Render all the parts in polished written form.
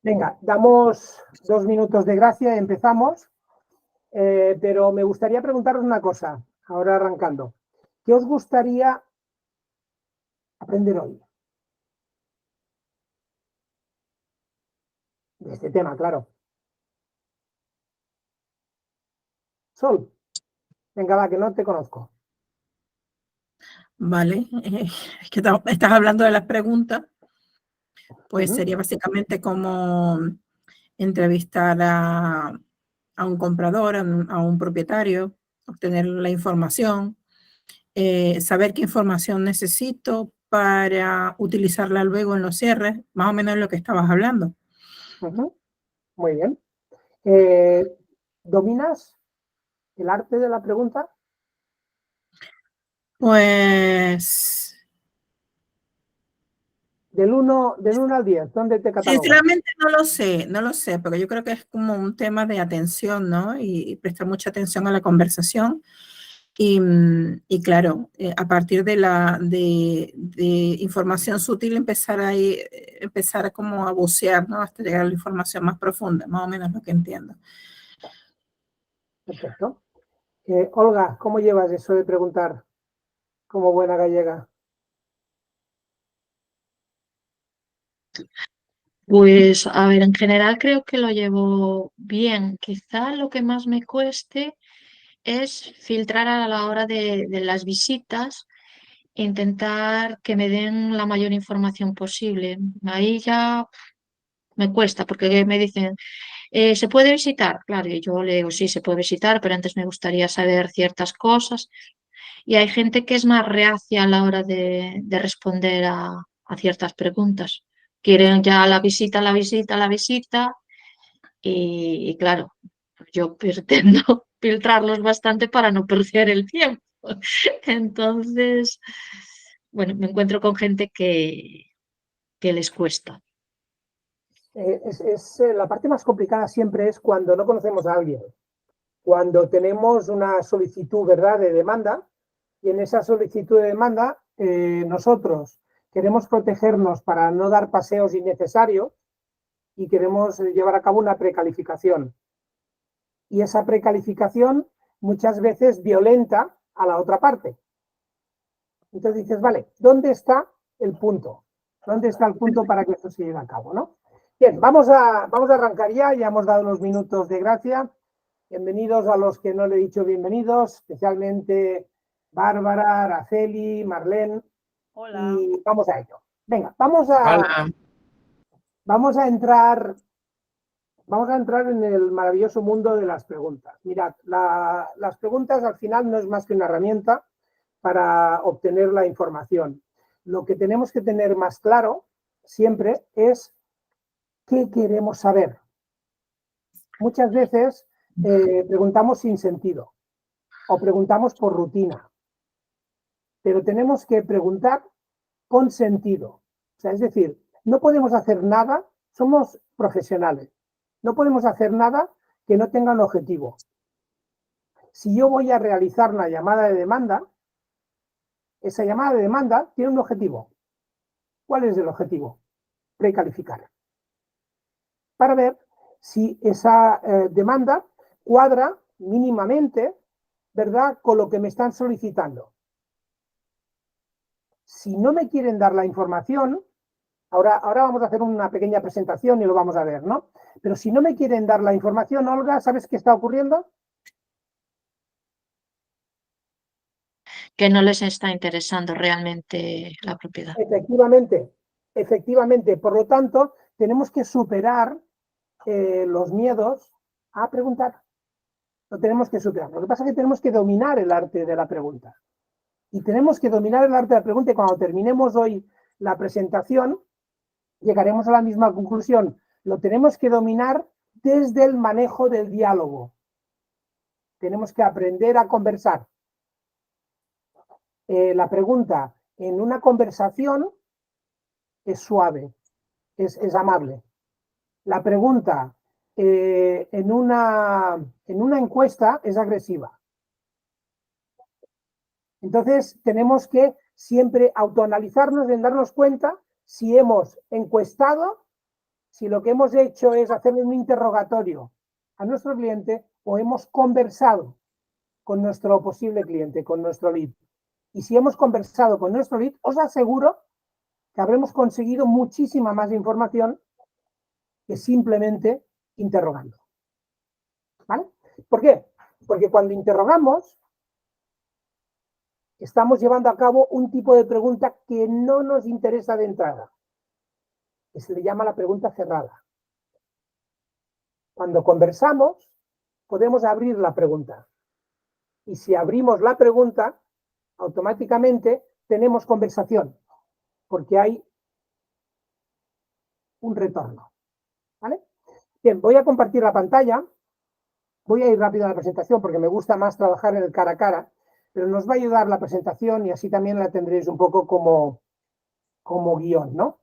Venga, damos 2 minutos de gracia y empezamos, pero me gustaría preguntaros una cosa, ahora arrancando. ¿Qué os gustaría aprender hoy? De este tema, claro. Sol, venga, va, que no te conozco. Vale, es que estás hablando de las preguntas, pues sería básicamente como entrevistar a un comprador, a un propietario, obtener la información, saber qué información necesito para utilizarla luego en los cierres, más o menos lo que estabas hablando. Muy bien. ¿Dominas el arte de la pregunta? Pues Del 1 al 10, ¿dónde te catalogas? sinceramente no lo sé, porque yo creo que es como un tema de atención, ¿no? Y prestar mucha atención a la conversación. Y claro, a partir de información sutil empezar como a bucear, ¿no? Hasta llegar a la información más profunda, más o menos lo que entiendo. Perfecto. Olga, ¿cómo llevas eso de preguntar como buena gallega? Pues, a ver, en general creo que lo llevo bien. Quizá lo que más me cueste es filtrar a la hora de las visitas e intentar que me den la mayor información posible. Ahí ya me cuesta porque me dicen, ¿se puede visitar? Claro, y yo le digo, sí, se puede visitar, pero antes me gustaría saber ciertas cosas. Y hay gente que es más reacia a la hora de responder a ciertas preguntas. Quieren ya la visita, la visita, la visita. Y claro, yo pretendo filtrarlos bastante para no perder el tiempo. Entonces, bueno, me encuentro con gente que les cuesta. La parte más complicada siempre es cuando no conocemos a alguien, cuando tenemos una solicitud, ¿verdad?, de demanda, y en esa solicitud de demanda nosotros queremos protegernos para no dar paseos innecesarios y queremos llevar a cabo una precalificación. Y esa precalificación muchas veces violenta a la otra parte. Entonces dices, vale, ¿dónde está el punto? ¿Dónde está el punto para que esto se lleve a cabo, ¿no? Bien, vamos a arrancar ya hemos dado los minutos de gracia. Bienvenidos a los que no le he dicho bienvenidos, especialmente Bárbara, Araceli, Marlene. Hola. Y vamos a ello. Venga, vamos a entrar en el maravilloso mundo de las preguntas. Mirad, las preguntas al final no es más que una herramienta para obtener la información. Lo que tenemos que tener más claro siempre es qué queremos saber. Muchas veces preguntamos sin sentido o preguntamos por rutina, pero tenemos que preguntar con sentido. O sea, es decir, no podemos hacer nada, somos profesionales, no podemos hacer nada que no tenga un objetivo. Si yo voy a realizar una llamada de demanda, esa llamada de demanda tiene un objetivo. ¿Cuál es el objetivo? Precalificar. Para ver si esa demanda cuadra mínimamente, ¿verdad?, con lo que me están solicitando. Si no me quieren dar la información, ahora vamos a hacer una pequeña presentación y lo vamos a ver, ¿no? Pero si no me quieren dar la información, Olga, ¿sabes qué está ocurriendo? Que no les está interesando realmente la propiedad. Efectivamente. Por lo tanto, tenemos que superar los miedos a preguntar. Lo tenemos que superar. Lo que pasa es que tenemos que dominar el arte de la pregunta. Y tenemos que dominar el arte de la pregunta y cuando terminemos hoy la presentación, llegaremos a la misma conclusión. Lo tenemos que dominar desde el manejo del diálogo. Tenemos que aprender a conversar. La pregunta en una conversación es suave, es amable. La pregunta en una encuesta es agresiva. Entonces, tenemos que siempre autoanalizarnos en darnos cuenta si hemos encuestado si lo que hemos hecho es hacerle un interrogatorio a nuestro cliente o hemos conversado con nuestro posible cliente, con nuestro lead. Y si hemos conversado con nuestro lead, os aseguro que habremos conseguido muchísima más información que simplemente interrogando. ¿Vale? ¿Por qué? Porque cuando interrogamos, estamos llevando a cabo un tipo de pregunta que no nos interesa de entrada, que se le llama la pregunta cerrada. Cuando conversamos, podemos abrir la pregunta. Y si abrimos la pregunta, automáticamente tenemos conversación, porque hay un retorno. ¿Vale? Bien, voy a compartir la pantalla. Voy a ir rápido a la presentación porque me gusta más trabajar en el cara a cara, pero nos va a ayudar la presentación y así también la tendréis un poco como guión, ¿no?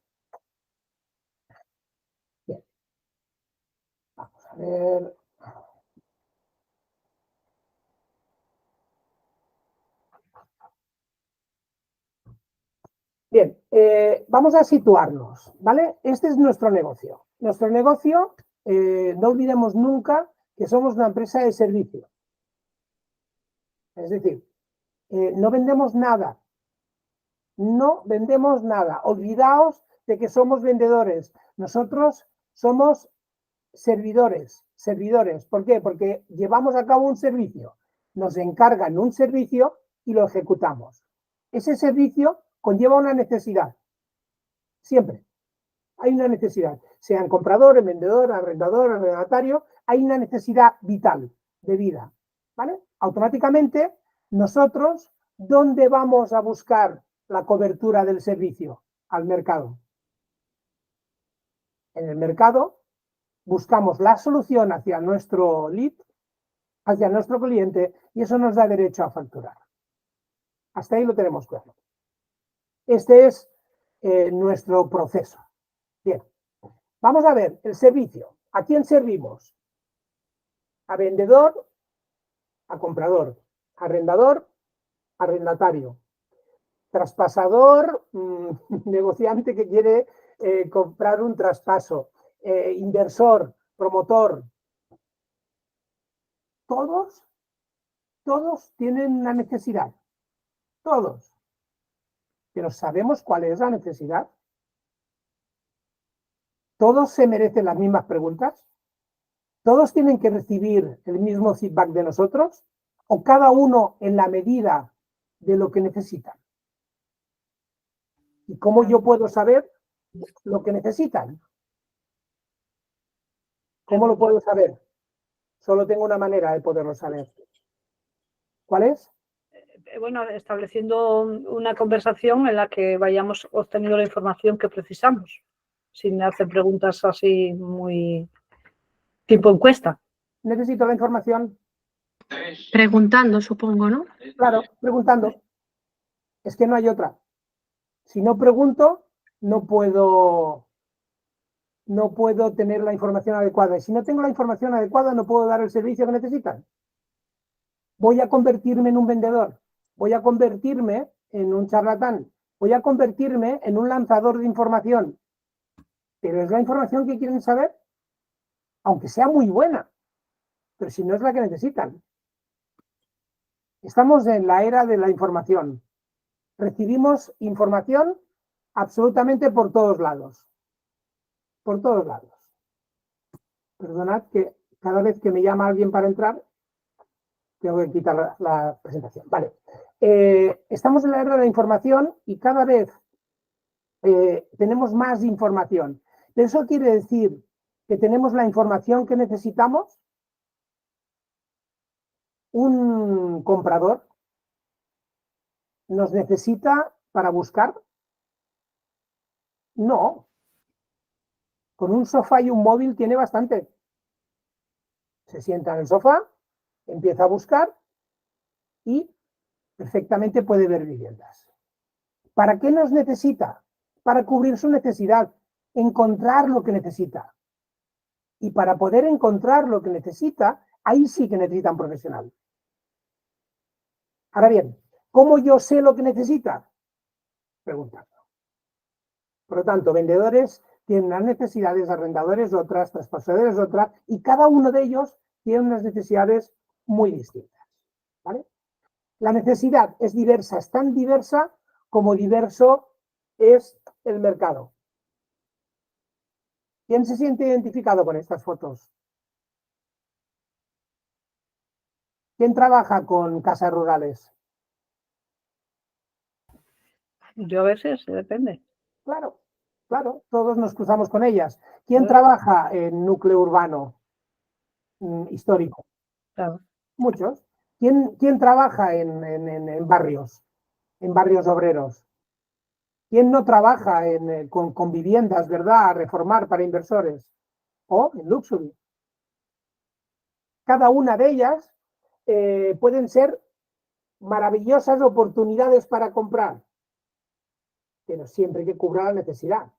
Bien. Vamos a ver. Bien, vamos a situarnos, ¿vale? Este es nuestro negocio. Nuestro negocio, no olvidemos nunca que somos una empresa de servicio. Es decir, no vendemos nada. No vendemos nada. Olvidaos de que somos vendedores. Nosotros somos servidores. ¿Por qué? Porque llevamos a cabo un servicio. Nos encargan un servicio y lo ejecutamos. Ese servicio conlleva una necesidad. Siempre. Hay una necesidad. Sean comprador, vendedor, arrendador, arrendatario, hay una necesidad vital de vida. ¿Vale? Automáticamente, nosotros, ¿dónde vamos a buscar la cobertura del servicio? Al mercado. En el mercado buscamos la solución hacia nuestro lead, hacia nuestro cliente, y eso nos da derecho a facturar. Hasta ahí lo tenemos claro. Este es nuestro proceso. Bien, vamos a ver el servicio. ¿A quién servimos? A vendedor, a comprador, arrendador, arrendatario, traspasador, negociante que quiere comprar un traspaso, inversor, promotor. Todos tienen una necesidad. Todos. Pero ¿sabemos cuál es la necesidad? ¿Todos se merecen las mismas preguntas? ¿Todos tienen que recibir el mismo feedback de nosotros? ¿O cada uno en la medida de lo que necesitan? ¿Y cómo yo puedo saber lo que necesitan? ¿Cómo lo puedo saber? Solo tengo una manera de poderlo saber. ¿Cuál es? Bueno, estableciendo una conversación en la que vayamos obteniendo la información que precisamos, sin hacer preguntas así muy tipo encuesta. Necesito la información. Preguntando, supongo, ¿no? Claro, preguntando. Es que no hay otra. Si no pregunto, no puedo tener la información adecuada. Y si no tengo la información adecuada, no puedo dar el servicio que necesitan. Voy a convertirme en un vendedor. Voy a convertirme en un charlatán. Voy a convertirme en un lanzador de información. Pero es la información que quieren saber, aunque sea muy buena. Pero si no es la que necesitan. Estamos en la era de la información. Recibimos información absolutamente por todos lados. Por todos lados. Perdonad que cada vez que me llama alguien para entrar, tengo que quitar la presentación. Vale. Estamos en la era de la información y cada vez tenemos más información. ¿Eso quiere decir que tenemos la información que necesitamos? ¿Un comprador nos necesita para buscar? No. Con un sofá y un móvil tiene bastante. Se sienta en el sofá, empieza a buscar y perfectamente puede ver viviendas. ¿Para qué nos necesita? Para cubrir su necesidad, encontrar lo que necesita. Y para poder encontrar lo que necesita, ahí sí que necesita un profesional. Ahora bien, ¿cómo yo sé lo que necesita? Preguntando. Por lo tanto, vendedores tienen unas necesidades, arrendadores otras, transportadores otras, y cada uno de ellos tiene unas necesidades muy distintas, ¿vale? La necesidad es diversa, es tan diversa como diverso es el mercado. ¿Quién se siente identificado con estas fotos? ¿Quién trabaja con casas rurales? Yo a veces, depende. Claro, claro, todos nos cruzamos con ellas. ¿Quién trabaja en núcleo urbano histórico? Claro. Muchos. ¿Quién trabaja en barrios obreros? ¿Quién no trabaja con viviendas, verdad, a reformar para inversores? O en luxury. Cada una de ellas pueden ser maravillosas oportunidades para comprar, pero siempre hay que cubrir la necesidad.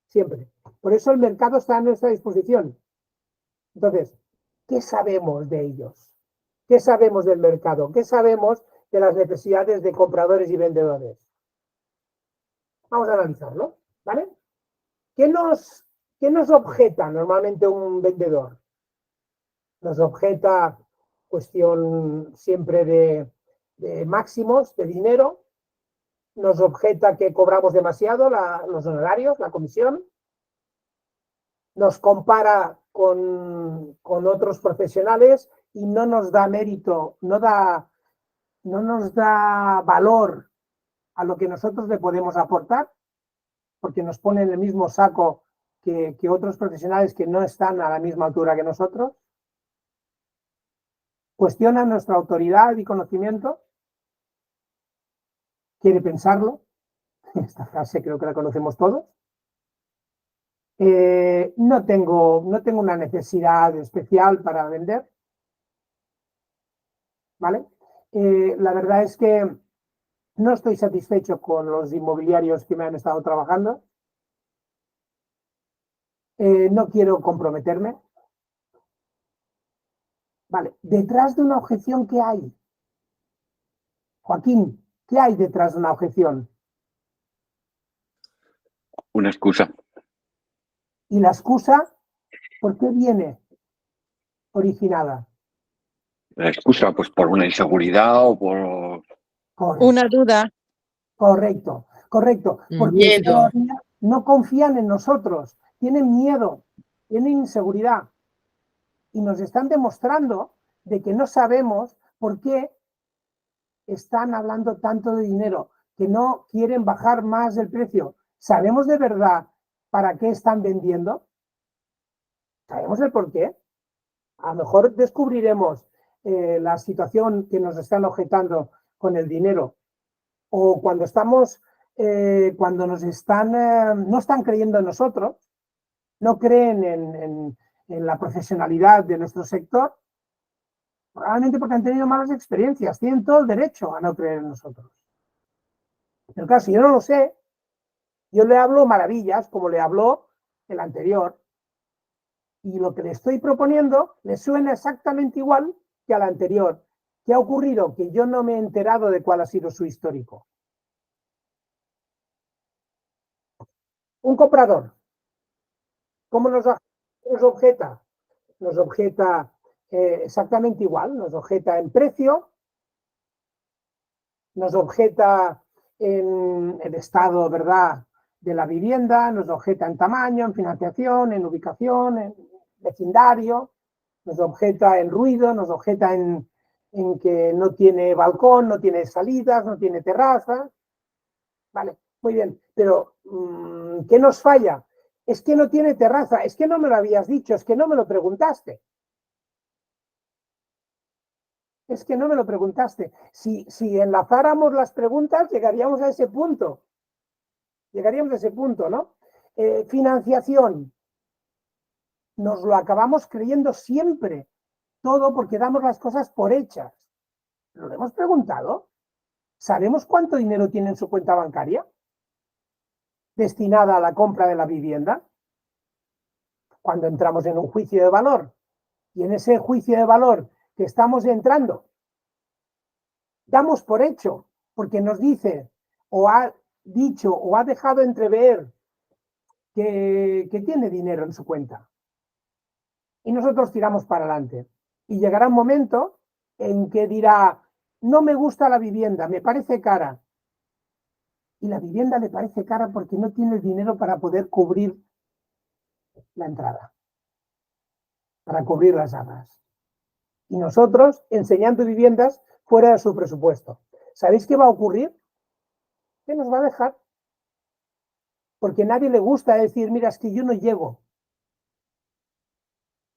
Siempre. Por eso el mercado está a nuestra disposición. Entonces, ¿qué sabemos de ellos? ¿Qué sabemos del mercado? ¿Qué sabemos de las necesidades de compradores y vendedores? Vamos a analizarlo, ¿vale? ¿Qué nos objeta normalmente un vendedor? Nos objeta cuestión siempre de máximos, de dinero. Nos objeta que cobramos demasiado los honorarios, la comisión. Nos compara con otros profesionales y no nos da mérito, no nos da valor a lo que nosotros le podemos aportar, porque nos pone en el mismo saco que otros profesionales que no están a la misma altura que nosotros. Cuestiona nuestra autoridad y conocimiento. Quiere pensarlo. Esta frase creo que la conocemos todos. No tengo una necesidad especial para vender, ¿vale? La verdad es que no estoy satisfecho con los inmobiliarios que me han estado trabajando. No quiero comprometerme. Vale, detrás de una objeción, ¿qué hay? Joaquín, ¿qué hay detrás de una objeción? Una excusa. ¿Y la excusa por qué viene originada? La excusa, pues por una inseguridad o por... Correcto. Una duda. Correcto. Porque Miedo. no confían en nosotros, tienen miedo, tienen inseguridad. Y nos están demostrando de que no sabemos por qué están hablando tanto de dinero, que no quieren bajar más el precio. ¿Sabemos de verdad para qué están vendiendo? ¿Sabemos el por qué? A lo mejor descubriremos la situación que nos están objetando con el dinero. O cuando cuando nos no están creyendo en nosotros, no creen en la profesionalidad de nuestro sector, probablemente porque han tenido malas experiencias, tienen todo el derecho a no creer en nosotros. Pero claro, si yo no lo sé, yo le hablo maravillas, como le habló el anterior, y lo que le estoy proponiendo le suena exactamente igual que al anterior. ¿Qué ha ocurrido? Que yo no me he enterado de cuál ha sido su histórico. Un comprador, ¿cómo nos objeta? Nos objeta exactamente igual, nos objeta en precio, nos objeta en el estado, ¿verdad?, de la vivienda, nos objeta en tamaño, en financiación, en ubicación, en vecindario, nos objeta en ruido, nos objeta en que no tiene balcón, no tiene salidas, no tiene terraza. Vale, muy bien, pero ¿qué nos falla? Es que no tiene terraza, es que no me lo habías dicho, es que no me lo preguntaste. Es que no me lo preguntaste. Si enlazáramos las preguntas, llegaríamos a ese punto. Llegaríamos a ese punto, ¿no? Financiación. Nos lo acabamos creyendo siempre. Todo porque damos las cosas por hechas. ¿Lo hemos preguntado? ¿Sabemos cuánto dinero tiene en su cuenta bancaria destinada a la compra de la vivienda? Cuando entramos en un juicio de valor, y en ese juicio de valor que estamos entrando, damos por hecho, porque nos dice, o ha dicho, o ha dejado entrever que tiene dinero en su cuenta. Y nosotros tiramos para adelante. Y llegará un momento en que dirá, no me gusta la vivienda, me parece cara. Y la vivienda le parece cara porque no tiene el dinero para poder cubrir la entrada, para cubrir las arras. Y nosotros enseñando viviendas fuera de su presupuesto. ¿Sabéis qué va a ocurrir? ¿Qué nos va a dejar? Porque a nadie le gusta decir, mira, es que yo no llego.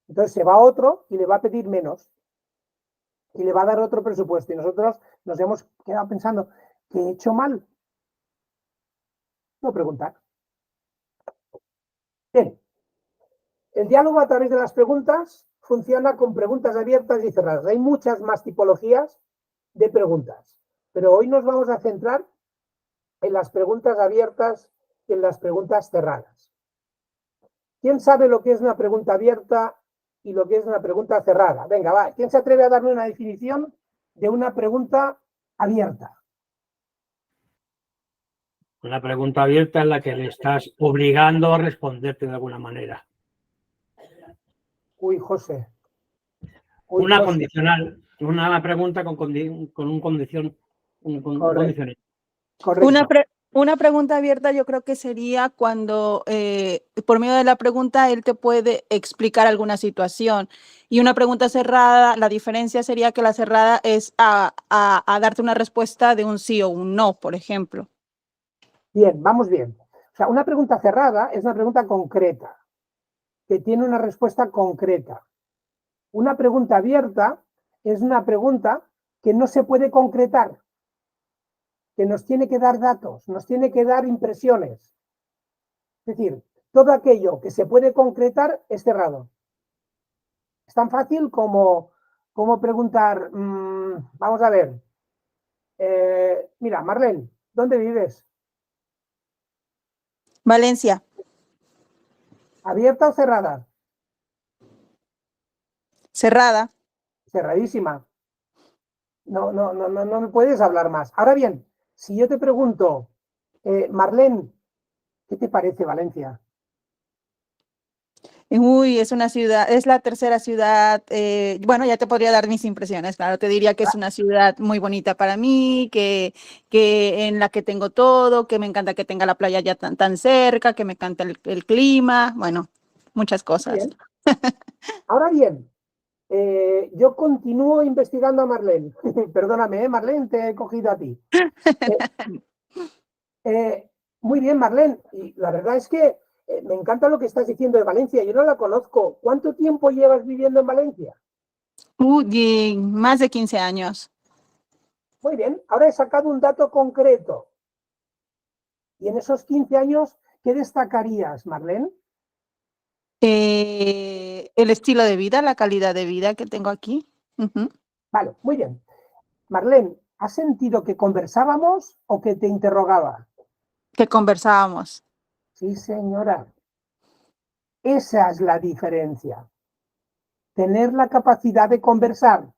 Entonces se va a otro y le va a pedir menos. Y le va a dar otro presupuesto. Y nosotros nos hemos quedado pensando, ¿qué he hecho mal? No preguntar. Bien. El diálogo a través de las preguntas funciona con preguntas abiertas y cerradas. Hay muchas más tipologías de preguntas, pero hoy nos vamos a centrar en las preguntas abiertas y en las preguntas cerradas. ¿Quién sabe lo que es una pregunta abierta y lo que es una pregunta cerrada? Venga, va. ¿Quién se atreve a darme una definición de una pregunta abierta? Una pregunta abierta en la que le estás obligando a responderte de alguna manera. Uy, José. Uy, Una José. condicional, una pregunta con un condicional. Correcto. Una pregunta abierta yo creo que sería cuando por medio de la pregunta él te puede explicar alguna situación. Y una pregunta cerrada, la diferencia sería que la cerrada es a darte una respuesta de un sí o un no, por ejemplo. Bien, vamos bien. O sea, una pregunta cerrada es una pregunta concreta, que tiene una respuesta concreta. Una pregunta abierta es una pregunta que no se puede concretar, que nos tiene que dar datos, nos tiene que dar impresiones. Es decir, todo aquello que se puede concretar es cerrado. Es tan fácil como preguntar, vamos a ver, mira, Marlene, ¿dónde vives? Valencia. ¿Abierta o cerrada? Cerrada. Cerradísima. No me puedes hablar más. Ahora bien, si yo te pregunto, Marlene, ¿qué te parece Valencia? Uy, es una ciudad, es la tercera ciudad, bueno, ya te podría dar mis impresiones, claro, te diría que es una ciudad muy bonita para mí, que en la que tengo todo, que me encanta que tenga la playa ya tan cerca, que me encanta el clima, bueno, muchas cosas. Bien. Ahora bien, yo continúo investigando a Marlene. Perdóname, Marlene, te he cogido a ti. Muy bien, Marlene, y la verdad es que me encanta lo que estás diciendo de Valencia, yo no la conozco. ¿Cuánto tiempo llevas viviendo en Valencia? Y más de 15 años. Muy bien, ahora he sacado un dato concreto. Y en esos 15 años, ¿qué destacarías, Marlene? El estilo de vida, la calidad de vida que tengo aquí. Vale, muy bien. Marlene, ¿has sentido que conversábamos o que te interrogaba? Que conversábamos. Sí, señora. Esa es la diferencia. Tener la capacidad de conversar.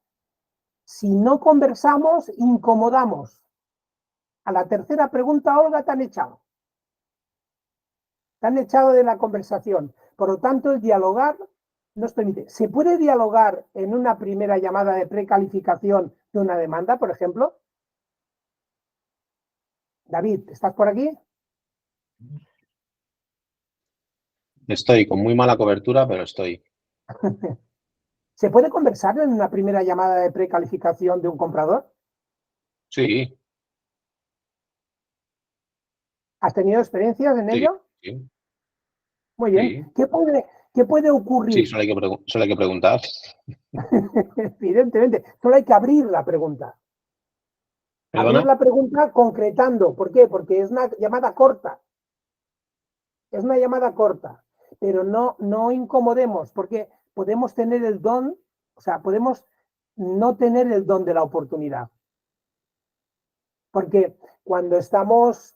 Si no conversamos, incomodamos. A la tercera pregunta, Olga, te han echado. Te han echado de la conversación. Por lo tanto, el dialogar nos permite. ¿Se puede dialogar en una primera llamada de precalificación de una demanda, por ejemplo? David, ¿estás por aquí? Estoy con muy mala cobertura, pero estoy. ¿Se puede conversar en una primera llamada de precalificación de un comprador? Sí. ¿Has tenido experiencias en ello? Sí. Muy bien. Sí. ¿Qué puede ocurrir? Sí, solo hay que preguntar. Evidentemente, solo hay que abrir la pregunta. ¿Perdona? Abrir la pregunta concretando. ¿Por qué? Porque es una llamada corta. Es una llamada corta. Pero no incomodemos, porque podemos tener el don, o sea, podemos no tener el don de la oportunidad. Porque cuando estamos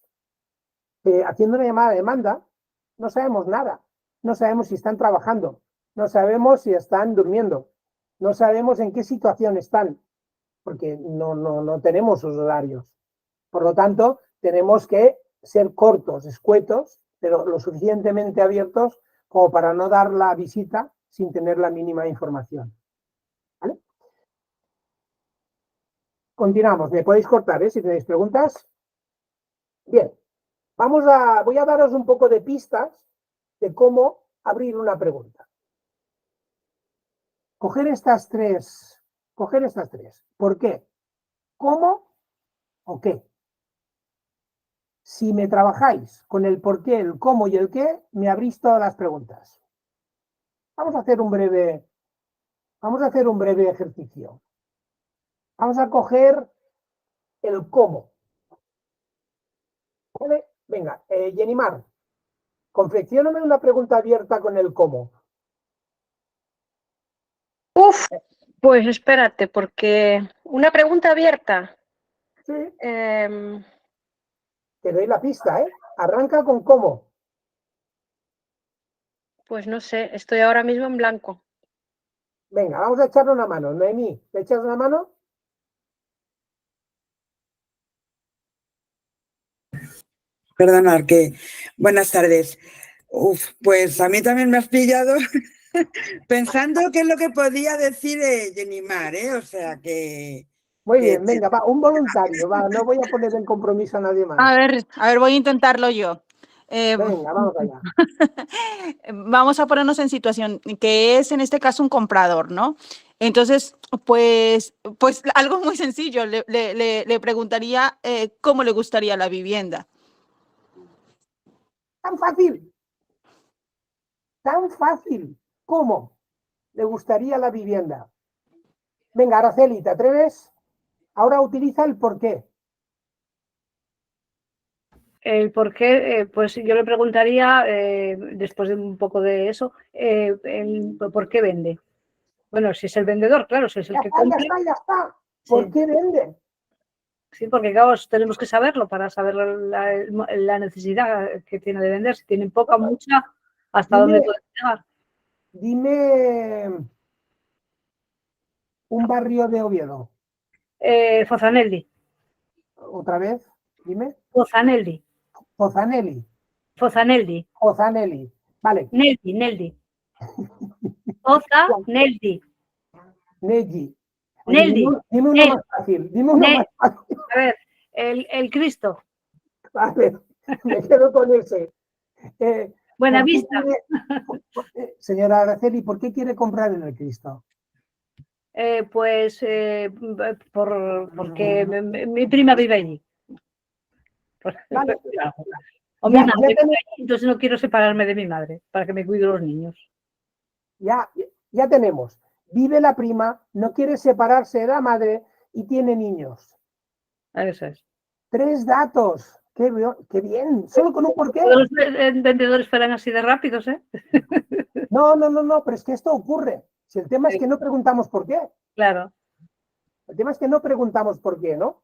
haciendo una llamada de demanda, no sabemos nada. No sabemos si están trabajando, no sabemos si están durmiendo, no sabemos en qué situación están, porque no tenemos sus horarios. Por lo tanto, tenemos que ser cortos, escuetos, pero lo suficientemente abiertos como para no dar la visita sin tener la mínima información. ¿Vale? Continuamos. Me podéis cortar, si tenéis preguntas. Bien. Voy a daros un poco de pistas de cómo abrir una pregunta. Coger estas tres. ¿Por qué? ¿Cómo o qué? Si me trabajáis con el por qué, el cómo y el qué, me abrís todas las preguntas. Vamos a hacer un breve ejercicio. Vamos a coger el cómo. ¿Vale? Venga, Jenimar, confeccióname una pregunta abierta con el cómo. Pues espérate, porque una pregunta abierta. Sí. Te doy la pista, ¿eh? Arranca con cómo. Pues no sé, estoy ahora mismo en blanco. Venga, vamos a echarle una mano. Noemí, ¿le echas una mano? Perdonad, que buenas tardes. Pues a mí también me has pillado pensando qué es lo que podía decir Jenimar, ¿eh? O sea que... Muy bien, venga, va, un voluntario, va, no voy a poner en compromiso a nadie más. A ver, voy a intentarlo yo. Venga, vamos allá. Vamos a ponernos en situación, que es en este caso un comprador, ¿no? Entonces, pues algo muy sencillo, le preguntaría cómo le gustaría la vivienda. Tan fácil. ¿Cómo le gustaría la vivienda? Venga, Araceli, ¿te atreves? Ahora utiliza el por qué. El por qué, pues yo le preguntaría, después de un poco de eso, ¿por qué vende? Bueno, si es el vendedor, claro, si es el que compra. Ya está. ¿Por qué vende? Sí, porque claro, tenemos que saberlo para saber la necesidad que tiene de vender. Si tienen poca, mucha, hasta dónde puede llegar. Dime un barrio de Oviedo. Fozanelli. ¿Otra vez? Dime. Fozanelli. Vale. Neldi. Fozanelli. Dime uno más fácil. A ver, el Cristo. Vale, me quedo con ese. Buenavista. Señora Araceli, ¿por qué quiere comprar en el Cristo? Porque mi prima vive allí. Vale. O mi madre, entonces no quiero separarme de mi madre para que me cuide los niños. Ya tenemos. Vive la prima, no quiere separarse de la madre y tiene niños. Eso es. 3 datos. Qué bien. Solo con un porqué. Los vendedores fueran así de rápidos, ¿eh? No, pero es que esto ocurre. Si el tema es que no preguntamos por qué. Claro. El tema es que no preguntamos por qué, ¿no?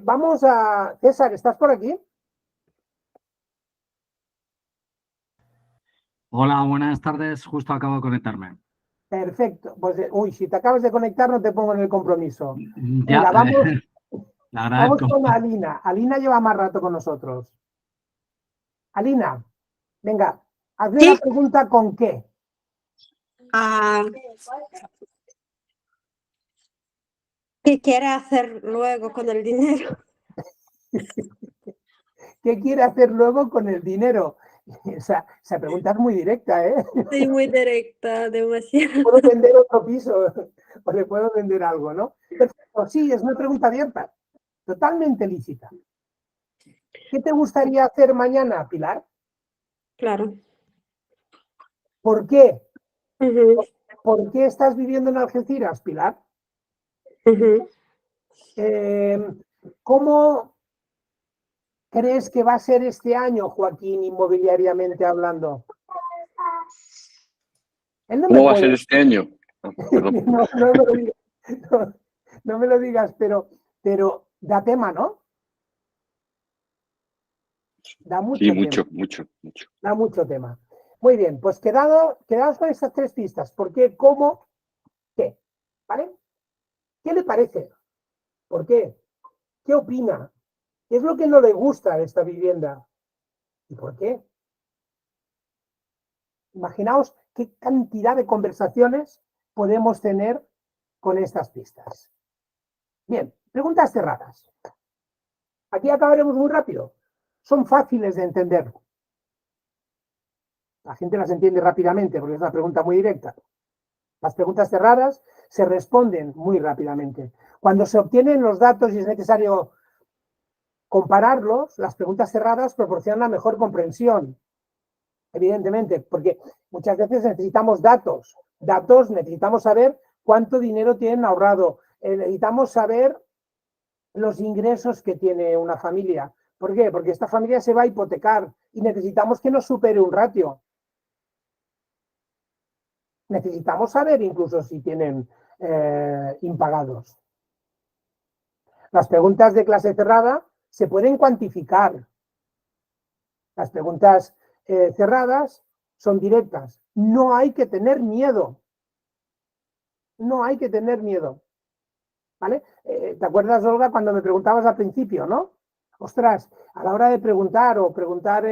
Vamos a... César, ¿estás por aquí? Hola, buenas tardes. Justo acabo de conectarme. Perfecto. Pues, si te acabas de conectar, no te pongo en el compromiso. Ya, Venga, vamos agradezco. con Alina. Alina lleva más rato con nosotros. Alina, venga, hazme la pregunta con qué. ¿Qué quiere hacer luego con el dinero? ¿Qué quiere hacer luego con el dinero? Esa pregunta es muy directa, ¿eh? Sí, muy directa, demasiado. Puedo vender otro piso o le puedo vender algo, ¿no? Perfecto, sí, es una pregunta abierta, totalmente lícita. ¿Qué te gustaría hacer mañana, Pilar? Claro. ¿Por qué? ¿Por qué estás viviendo en Algeciras, Pilar? ¿Cómo crees que va a ser este año, Joaquín, inmobiliariamente hablando? ¿Cómo va a ser este año? No me lo digas, pero da tema, ¿no? Da mucho Sí, tema. mucho. Da mucho tema. Muy bien, pues quedaos con estas 3 pistas. ¿Por qué? ¿Cómo? ¿Qué? ¿Vale? ¿Qué le parece? ¿Por qué? ¿Qué opina? ¿Qué es lo que no le gusta de esta vivienda? ¿Y por qué? Imaginaos qué cantidad de conversaciones podemos tener con estas pistas. Bien, preguntas cerradas. Aquí acabaremos muy rápido. Son fáciles de entender. La gente las entiende rápidamente porque es una pregunta muy directa. Las preguntas cerradas se responden muy rápidamente. Cuando se obtienen los datos y es necesario compararlos, las preguntas cerradas proporcionan mejor comprensión, evidentemente, porque muchas veces necesitamos datos. Datos, necesitamos saber cuánto dinero tienen ahorrado, necesitamos saber los ingresos que tiene una familia. ¿Por qué? Porque esta familia se va a hipotecar y necesitamos que nos supere un ratio. Necesitamos saber incluso si tienen impagados. Las preguntas de clase cerrada se pueden cuantificar. Las preguntas cerradas son directas. No hay que tener miedo. No hay que tener miedo. ¿Vale? ¿Te acuerdas, Olga, cuando me preguntabas al principio, no? Ostras, a la hora de preguntar o preguntar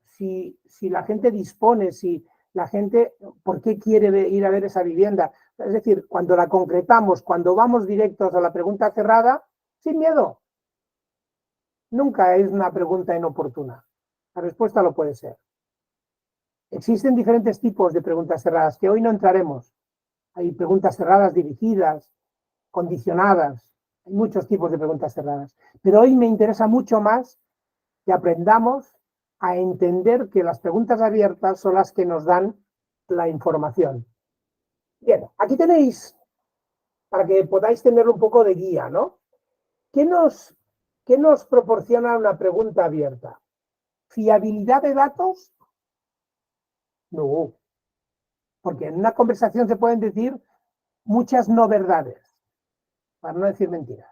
si la gente dispone, si la gente, ¿por qué quiere ir a ver esa vivienda? Es decir, cuando la concretamos, cuando vamos directos a la pregunta cerrada, sin miedo. Nunca es una pregunta inoportuna. La respuesta lo puede ser. Existen diferentes tipos de preguntas cerradas que hoy no entraremos. Hay preguntas cerradas dirigidas, condicionadas. Hay muchos tipos de preguntas cerradas. Pero hoy me interesa mucho más que aprendamos a entender que las preguntas abiertas son las que nos dan la información. Bien, aquí tenéis, para que podáis tener un poco de guía, ¿no? ¿Qué nos proporciona una pregunta abierta? ¿Fiabilidad de datos? No. Porque en una conversación se pueden decir muchas no verdades, para no decir mentiras.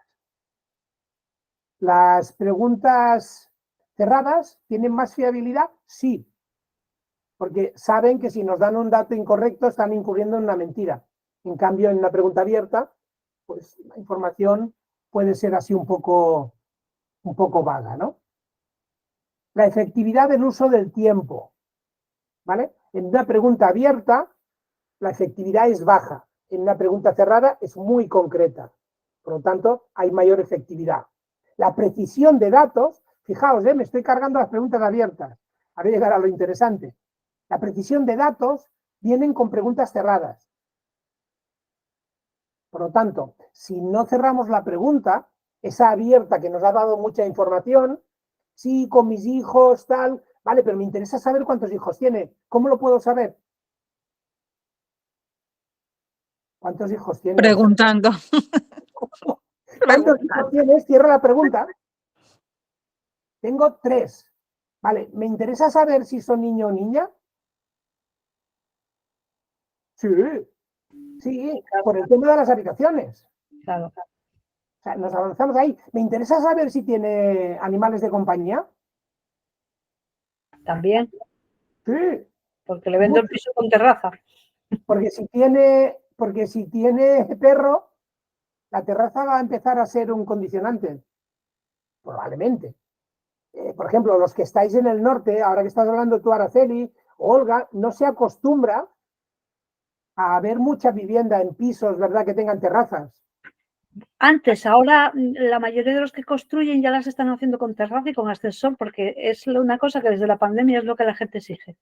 ¿Las preguntas cerradas tienen más fiabilidad? Sí. Porque saben que si nos dan un dato incorrecto están incurriendo en una mentira. En cambio, en una pregunta abierta, pues la información puede ser así un poco vaga, ¿no? La efectividad del uso del tiempo, ¿vale? En una pregunta abierta, la efectividad es baja. En una pregunta cerrada es muy concreta. Por lo tanto, hay mayor efectividad. La precisión de datos, fijaos, me estoy cargando las preguntas abiertas. Ahora llegará lo interesante. La precisión de datos vienen con preguntas cerradas. Por lo tanto, si no cerramos la pregunta, esa abierta que nos ha dado mucha información, sí, con mis hijos, tal, vale, pero me interesa saber cuántos hijos tiene. ¿Cómo lo puedo saber? ¿Cuántos hijos tienes? Preguntando. ¿Cuántos hijos tienes? Cierra la pregunta. Tengo 3. Vale, ¿me interesa saber si son niño o niña? Sí, sí, por el tema de las habitaciones. Claro. O sea, nos avanzamos ahí. ¿Me interesa saber si tiene animales de compañía? También. Sí. Porque le vendo el piso con terraza. Porque si tiene perro, la terraza va a empezar a ser un condicionante. Probablemente. Por ejemplo, los que estáis en el norte, ahora que estás hablando tú, Araceli, o Olga, no se acostumbra a haber mucha vivienda en pisos, ¿verdad?, que tengan terrazas. Antes, ahora la mayoría de los que construyen ya las están haciendo con terraza y con ascensor, porque es una cosa que desde la pandemia es lo que la gente exige.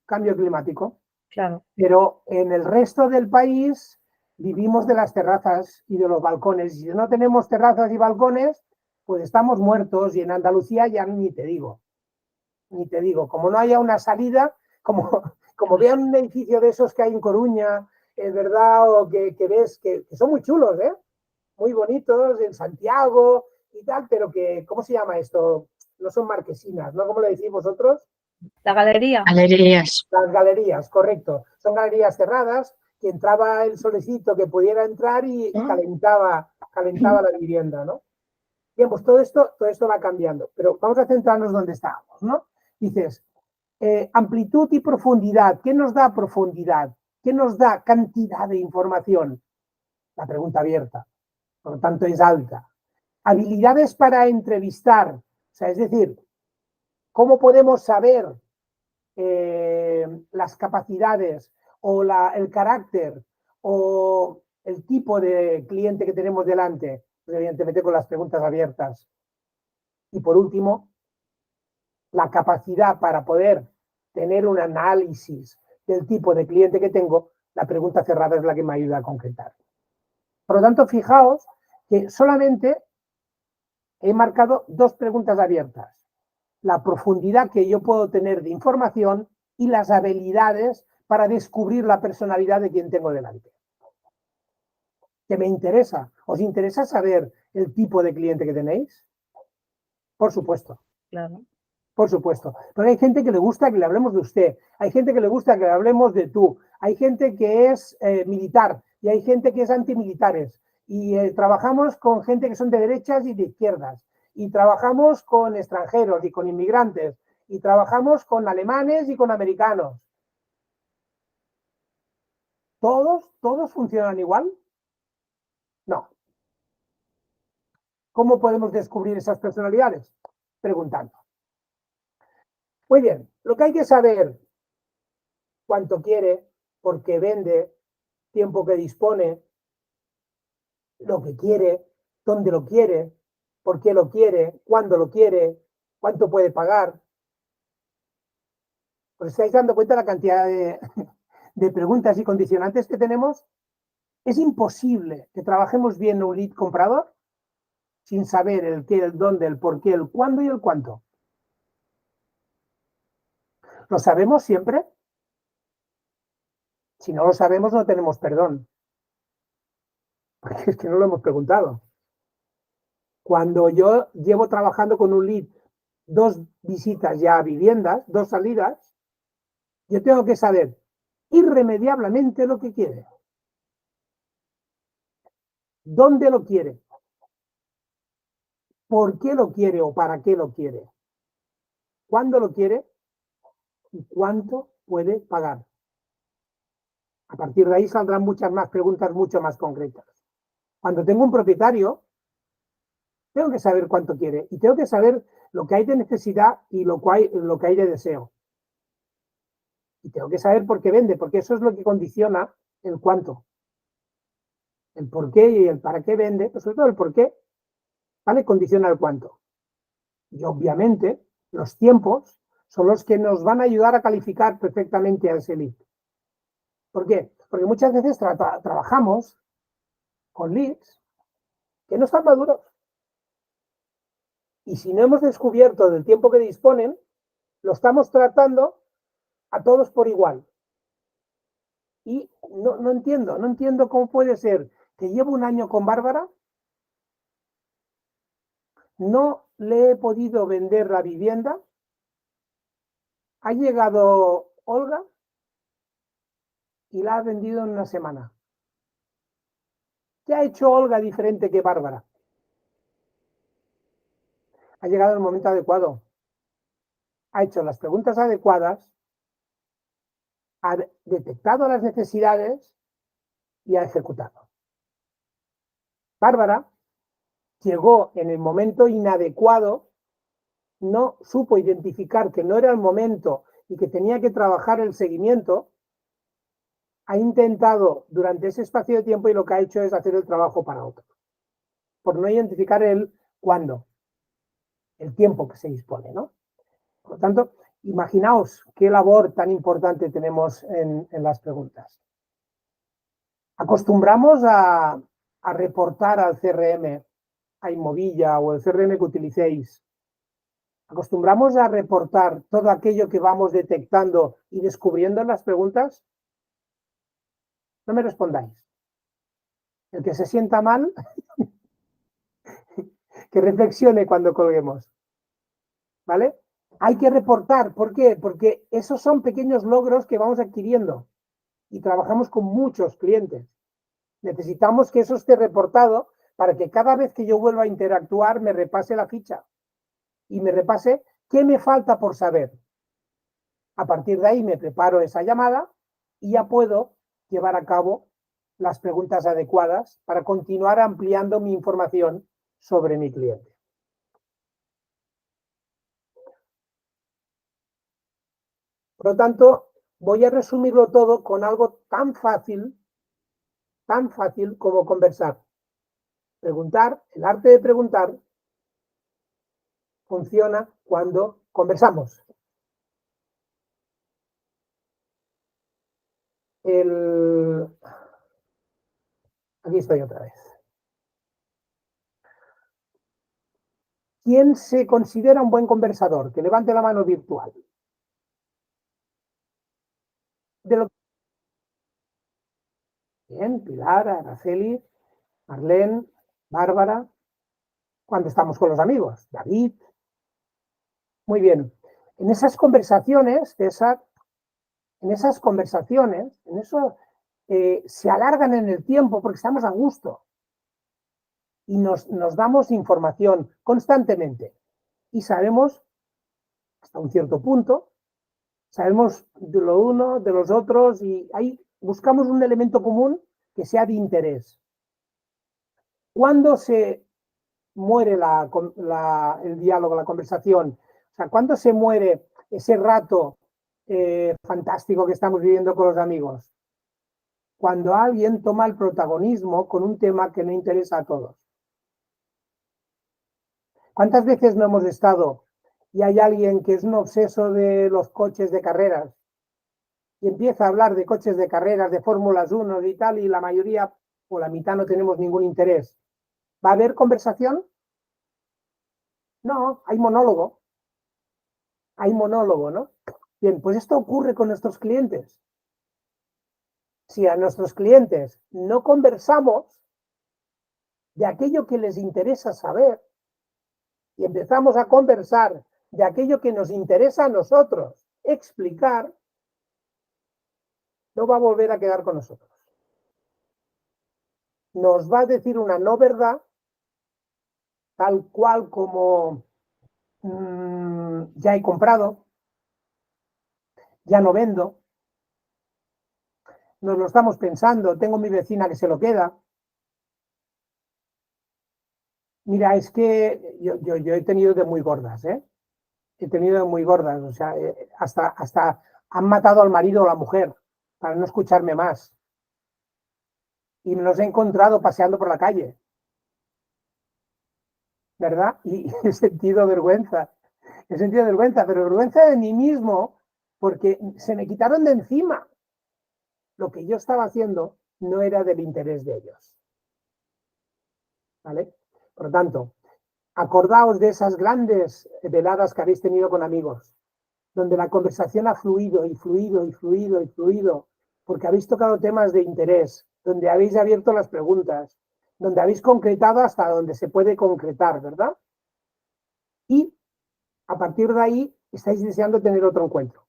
Cambio climático. Claro. Pero en el resto del país vivimos de las terrazas y de los balcones. Y si no tenemos terrazas y balcones, pues estamos muertos. Y en Andalucía ya ni te digo. Ni te digo. Como no haya una salida, como vean un edificio de esos que hay en Coruña, es verdad, o que ves que son muy chulos, muy bonitos, en Santiago y tal, pero que, ¿cómo se llama esto? No son marquesinas, ¿no? ¿Cómo le decís vosotros? La galería. Galerías. Las galerías, correcto. Son galerías cerradas, que entraba el solecito que pudiera entrar y calentaba la vivienda, ¿no? Bien, pues todo esto va cambiando, pero vamos a centrarnos donde estábamos, ¿no? Dices, amplitud y profundidad. ¿Qué nos da profundidad? ¿Qué nos da cantidad de información? La pregunta abierta. Por lo tanto, es alta. Habilidades para entrevistar. O sea, es decir, ¿cómo podemos saber las capacidades o el carácter o el tipo de cliente que tenemos delante, pues evidentemente con las preguntas abiertas. Y por último, la capacidad para poder tener un análisis del tipo de cliente que tengo, la pregunta cerrada es la que me ayuda a concretar. Por lo tanto, fijaos que solamente he marcado 2 preguntas abiertas. La profundidad que yo puedo tener de información y las habilidades para descubrir la personalidad de quien tengo delante. ¿Que me interesa? ¿Os interesa saber el tipo de cliente que tenéis? Por supuesto. Claro. Por supuesto. Pero hay gente que le gusta que le hablemos de usted. Hay gente que le gusta que le hablemos de tú. Hay gente que es militar y hay gente que es antimilitares. Y trabajamos con gente que son de derechas y de izquierdas. Y trabajamos con extranjeros y con inmigrantes. Y trabajamos con alemanes y con americanos. ¿Todos funcionan igual? No. ¿Cómo podemos descubrir esas personalidades? Preguntando. Muy bien, lo que hay que saber, cuánto quiere, por qué vende, tiempo que dispone, lo que quiere, dónde lo quiere, por qué lo quiere, cuándo lo quiere, cuánto puede pagar. ¿Os estáis dando cuenta de la cantidad de preguntas y condicionantes que tenemos? Es imposible que trabajemos bien un lead comprador sin saber el qué, el dónde, el por qué, el cuándo y el cuánto. ¿Lo sabemos siempre? Si no lo sabemos, no tenemos perdón. Porque es que no lo hemos preguntado. Cuando yo llevo trabajando con un lead 2 visitas ya a viviendas, 2 salidas, yo tengo que saber irremediablemente lo que quiere. ¿Dónde lo quiere? ¿Por qué lo quiere o para qué lo quiere? ¿Cuándo lo quiere? ¿Y cuánto puede pagar? A partir de ahí saldrán muchas más preguntas mucho más concretas. Cuando tengo un propietario, tengo que saber cuánto quiere y tengo que saber lo que hay de necesidad y lo que hay de deseo. Y tengo que saber por qué vende, porque eso es lo que condiciona el cuánto. El por qué y el para qué vende, pues sobre todo el por qué, ¿vale? Condiciona el cuánto. Y obviamente los tiempos son los que nos van a ayudar a calificar perfectamente a ese lead. ¿Por qué? Porque muchas veces trabajamos con leads que no están maduros. Y si no hemos descubierto del tiempo que disponen, lo estamos tratando a todos por igual. Y no entiendo cómo puede ser que llevo un año con Bárbara, no le he podido vender la vivienda, ha llegado Olga y la ha vendido en una semana. ¿Qué ha hecho Olga diferente que Bárbara? Ha llegado el momento adecuado. Ha hecho las preguntas adecuadas, ha detectado las necesidades y ha ejecutado. Bárbara llegó en el momento inadecuado, no supo identificar que no era el momento y que tenía que trabajar el seguimiento, ha intentado durante ese espacio de tiempo y lo que ha hecho es hacer el trabajo para otro, por no identificar el cuándo, el tiempo que se dispone, ¿no? Por lo tanto, imaginaos qué labor tan importante tenemos en las preguntas. Acostumbramos a reportar al CRM, a Inmovilla o el CRM que utilicéis. ¿Acostumbramos a reportar todo aquello que vamos detectando y descubriendo en las preguntas? No me respondáis. El que se sienta mal, que reflexione cuando colguemos. ¿Vale? Hay que reportar. ¿Por qué? Porque esos son pequeños logros que vamos adquiriendo y trabajamos con muchos clientes. Necesitamos que eso esté reportado para que cada vez que yo vuelva a interactuar me repase la ficha y me repase qué me falta por saber. A partir de ahí me preparo esa llamada y ya puedo llevar a cabo las preguntas adecuadas para continuar ampliando mi información sobre mi cliente. Por lo tanto, voy a resumirlo todo con algo tan fácil como conversar. Preguntar, el arte de preguntar, funciona cuando conversamos. Aquí estoy otra vez. ¿Quién se considera un buen conversador? Que levante la mano virtual. Bien, Pilar, Araceli, Marlene, Bárbara, cuando estamos con los amigos, David. Muy bien. En esas conversaciones, César, se alargan en el tiempo porque estamos a gusto y nos damos información constantemente y sabemos, hasta un cierto punto, sabemos de lo uno, de los otros y ahí buscamos un elemento común que sea de interés. ¿Cuándo se muere el diálogo, la conversación? O sea, ¿cuándo se muere ese rato fantástico que estamos viviendo con los amigos? Cuando alguien toma el protagonismo con un tema que no interesa a todos. ¿Cuántas veces no hemos estado y hay alguien que es un obseso de los coches de carreras y empieza a hablar de coches de carreras, de Fórmulas 1 y tal, y la mayoría o la mitad no tenemos ningún interés? ¿Va a haber conversación? No, hay monólogo. Hay monólogo, ¿no? Bien, pues esto ocurre con nuestros clientes. Si a nuestros clientes no conversamos de aquello que les interesa saber y empezamos a conversar de aquello que nos interesa a nosotros explicar, no va a volver a quedar con nosotros. Nos va a decir una no verdad, tal cual como ya he comprado, ya no vendo, nos lo estamos pensando, tengo mi vecina que se lo queda. Mira, es que yo he tenido de muy gordas, ¿eh? He tenido de muy gordas, o sea, hasta han matado al marido o la mujer para no escucharme más. Y me los he encontrado paseando por la calle, ¿verdad? Y he sentido vergüenza, pero vergüenza de mí mismo porque se me quitaron de encima. Lo que yo estaba haciendo no era del interés de ellos. ¿Vale? Por lo tanto, acordaos de esas grandes veladas que habéis tenido con amigos, donde la conversación ha fluido y fluido y fluido y fluido, porque habéis tocado temas de interés, donde habéis abierto las preguntas, donde habéis concretado hasta donde se puede concretar, ¿verdad? Y a partir de ahí estáis deseando tener otro encuentro.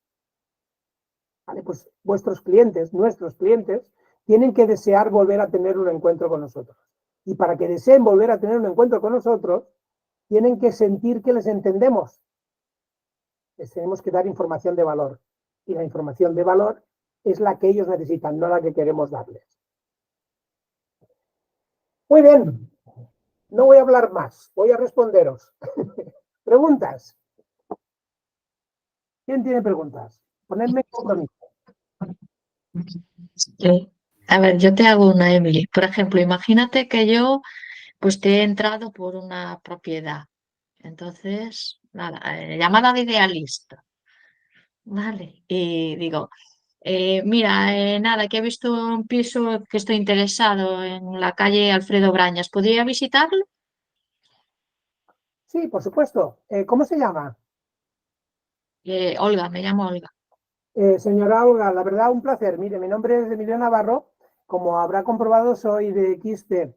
¿Vale? Pues vuestros clientes, nuestros clientes, tienen que desear volver a tener un encuentro con nosotros. Y para que deseen volver a tener un encuentro con nosotros, tienen que sentir que les entendemos. Les tenemos que dar información de valor. Y la información de valor es la que ellos necesitan, no la que queremos darles. Muy bien. No voy a hablar más. Voy a responderos. ¿Preguntas? ¿Quién tiene preguntas? Ponedme compromiso. Sí. A ver, yo te hago una, Emily. Por ejemplo, imagínate que yo pues te he entrado por una propiedad. Entonces, nada, llamada de idealista. Vale. Y digo, mira, nada, que he visto un piso que estoy interesado en la calle Alfredo Brañas. ¿Podría visitarlo? Sí, por supuesto. ¿Cómo se llama? Olga, me llamo Olga. Señora Olga, la verdad, un placer. Mire, mi nombre es Emilio Navarro. Como habrá comprobado, soy de XP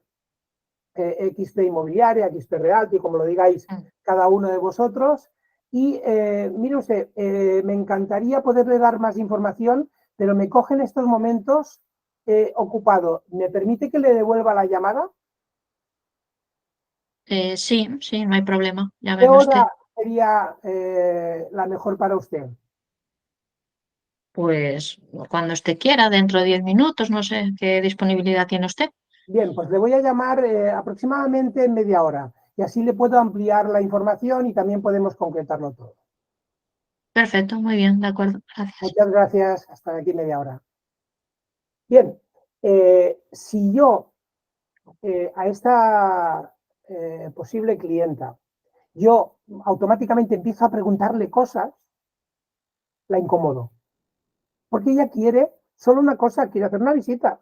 Inmobiliaria, XP Realty, como lo digáis cada uno de vosotros. Y mire usted, me encantaría poderle dar más información, pero me coge en estos momentos ocupado. ¿Me permite que le devuelva la llamada? Sí, no hay problema. ¿Qué Llámeme usted. hora sería la mejor para usted? Pues cuando usted quiera, dentro de 10 minutos, no sé qué disponibilidad tiene usted. Bien, pues le voy a llamar aproximadamente en media hora y así le puedo ampliar la información y también podemos concretarlo todo. Perfecto, muy bien, de acuerdo, gracias. Muchas gracias. Hasta aquí media hora. Bien, si yo a esta posible clienta, yo automáticamente empiezo a preguntarle cosas, la incomodo. Porque ella quiere solo una cosa, quiere hacer una visita.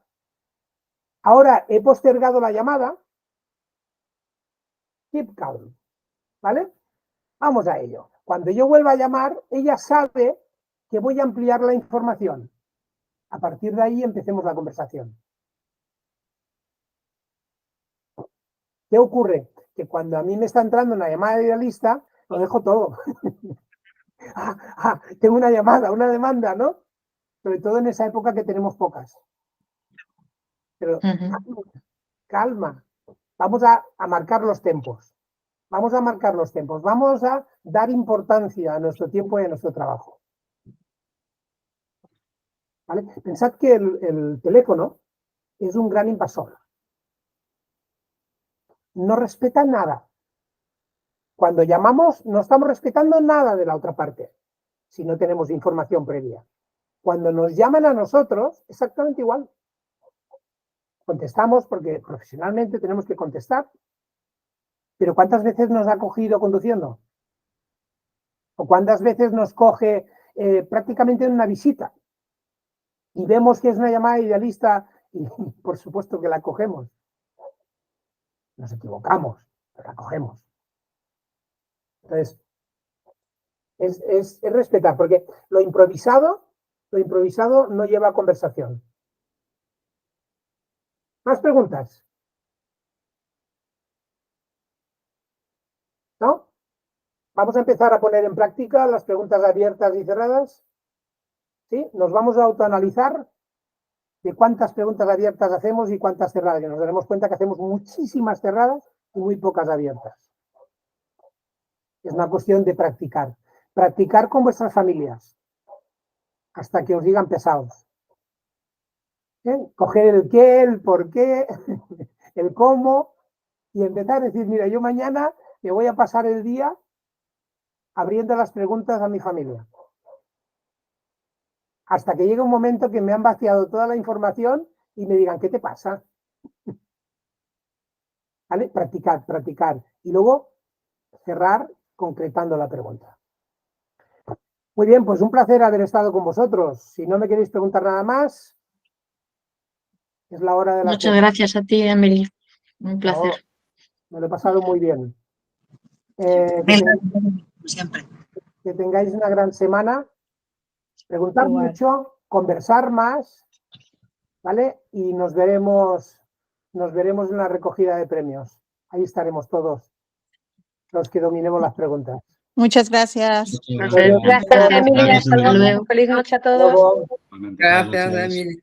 Ahora he postergado la llamada. Keep calm, ¿vale? Vamos a ello. Cuando yo vuelva a llamar, ella sabe que voy a ampliar la información. A partir de ahí empecemos la conversación. ¿Qué ocurre? Que cuando a mí me está entrando una llamada de idealista, lo dejo todo. Tengo una llamada, una demanda, ¿no? Sobre todo en esa época que tenemos pocas. Pero calma. Vamos a marcar los tiempos. Vamos a marcar los tiempos. Vamos a dar importancia a nuestro tiempo y a nuestro trabajo. ¿Vale? Pensad que el teléfono es un gran invasor. No respeta nada. Cuando llamamos, no estamos respetando nada de la otra parte, si no tenemos información previa. Cuando nos llaman a nosotros, exactamente igual. Contestamos porque profesionalmente tenemos que contestar. Pero ¿cuántas veces nos ha cogido conduciendo? ¿O cuántas veces nos coge prácticamente en una visita? Y vemos que es una llamada idealista y por supuesto que la cogemos. Nos equivocamos, pero la cogemos. Entonces, es respetar, porque lo improvisado no lleva a conversación. ¿Más preguntas? ¿No? Vamos a empezar a poner en práctica las preguntas abiertas y cerradas. ¿Sí? Nos vamos a autoanalizar de cuántas preguntas abiertas hacemos y cuántas cerradas. Y nos daremos cuenta que hacemos muchísimas cerradas y muy pocas abiertas. Es una cuestión de practicar. Practicar con vuestras familias hasta que os digan pesados. Coger el qué, el por qué, el cómo y empezar a decir, mira, yo mañana me voy a pasar el día abriendo las preguntas a mi familia. Hasta que llegue un momento que me han vaciado toda la información y me digan, ¿qué te pasa? ¿Vale? Practicar, practicar. Y luego cerrar concretando la pregunta. Muy bien, pues un placer haber estado con vosotros. Si no me queréis preguntar nada más, es la hora de la... Muchas gracias a ti, Emily. Un placer. Me lo he pasado muy bien. Siempre. Que tengáis una gran semana. Preguntar mucho, conversar más, ¿vale? Y nos veremos en la recogida de premios. Ahí estaremos todos los que dominemos las preguntas. Muchas gracias. Gracias, Emily. Hasta luego. Feliz noche a todos. Gracias, Emily.